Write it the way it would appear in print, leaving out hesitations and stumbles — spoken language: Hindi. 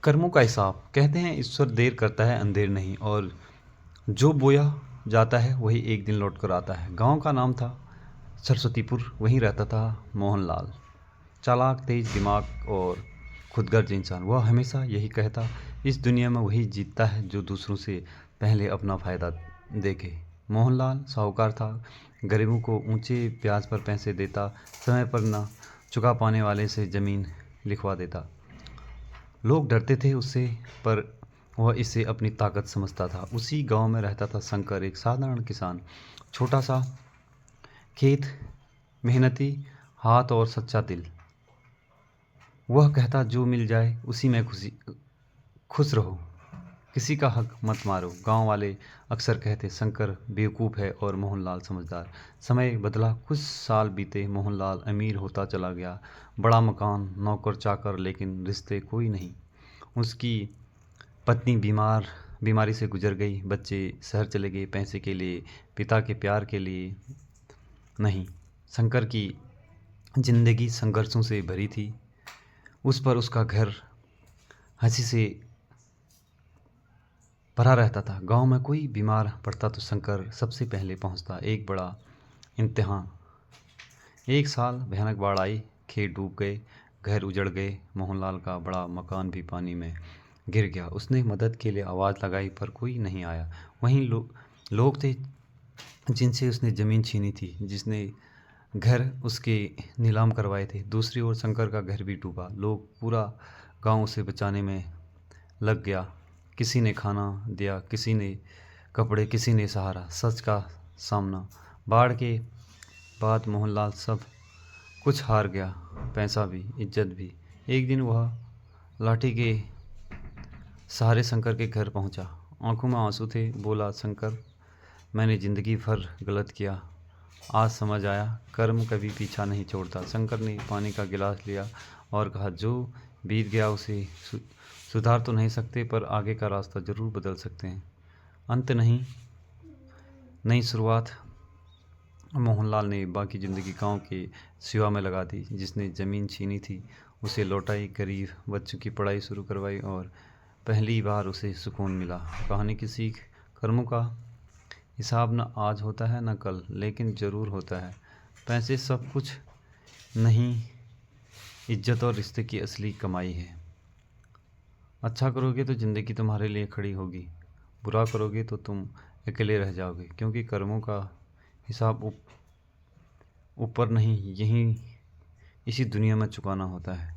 कर्मों का हिसाब। कहते हैं ईश्वर देर करता है अंधेर नहीं, और जो बोया जाता है वही एक दिन लौट कर आता है। गांव का नाम था सरस्वतीपुर। वहीं रहता था मोहनलाल, चालाक, तेज दिमाग और खुदगर्ज इंसान। वह हमेशा यही कहता, इस दुनिया में वही जीतता है जो दूसरों से पहले अपना फ़ायदा देखे। मोहनलाल साहूकार था। गरीबों को ऊंचे ब्याज पर पैसे देता, समय पर न चुका पाने वाले से ज़मीन लिखवा देता। लोग डरते थे उससे, पर वह इसे अपनी ताकत समझता था। उसी गांव में रहता था शंकर, एक साधारण किसान। छोटा सा खेत, मेहनती हाथ और सच्चा दिल। वह कहता, जो मिल जाए उसी में खुश रहो, किसी का हक मत मारो। गांव वाले अक्सर कहते, शंकर बेवकूफ़ है और मोहनलाल समझदार। समय बदला, कुछ साल बीते, मोहनलाल अमीर होता चला गया। बड़ा मकान, नौकर चाकर, लेकिन रिश्ते कोई नहीं। उसकी पत्नी बीमारी से गुजर गई। बच्चे शहर चले गए, पैसे के लिए, पिता के प्यार के लिए नहीं। शंकर की जिंदगी संघर्षों से भरी थी। उस पर उसका घर हंसी से भरा रहता था। गांव में कोई बीमार पड़ता तो शंकर सबसे पहले पहुंचता। एक बड़ा इम्तिहान। एक साल भयानक बाढ़ आई, खेत डूब गए, घर उजड़ गए। मोहनलाल का बड़ा मकान भी पानी में गिर गया। उसने मदद के लिए आवाज़ लगाई, पर कोई नहीं आया। वहीं लोग थे जिनसे उसने ज़मीन छीनी थी, जिसने घर उसके नीलाम करवाए थे। दूसरी ओर शंकर का घर भी डूबा। लोग, पूरा गांव उसे बचाने में लग गया। किसी ने खाना दिया, किसी ने कपड़े, किसी ने सहारा। सच का सामना। बाढ़ के बाद मोहनलाल सब कुछ हार गया, पैसा भी, इज्जत भी। एक दिन वह लाठी के सहारे शंकर के घर पहुंचा। आंखों में आंसू थे। बोला, शंकर, मैंने ज़िंदगी भर गलत किया, आज समझ आया, कर्म कभी पीछा नहीं छोड़ता। शंकर ने पानी का गिलास लिया और कहा, जो बीत गया उसे सुधार तो नहीं सकते, पर आगे का रास्ता ज़रूर बदल सकते हैं। अंत नहीं, नई शुरुआत। मोहनलाल ने बाकी ज़िंदगी गांव के सेवा में लगा दी। जिसने ज़मीन छीनी थी उसे लौटाई, गरीब बच्चों की पढ़ाई शुरू करवाई, और पहली बार उसे सुकून मिला। कहानी की सीख। कर्मों का हिसाब न आज होता है न कल, लेकिन ज़रूर होता है। पैसे सब कुछ नहीं, इज्जत और रिश्ते की असली कमाई है। अच्छा करोगे तो ज़िंदगी तुम्हारे लिए खड़ी होगी, बुरा करोगे तो तुम अकेले रह जाओगे। क्योंकि कर्मों का हिसाब ऊपर नहीं, यहीं इसी दुनिया में चुकाना होता है।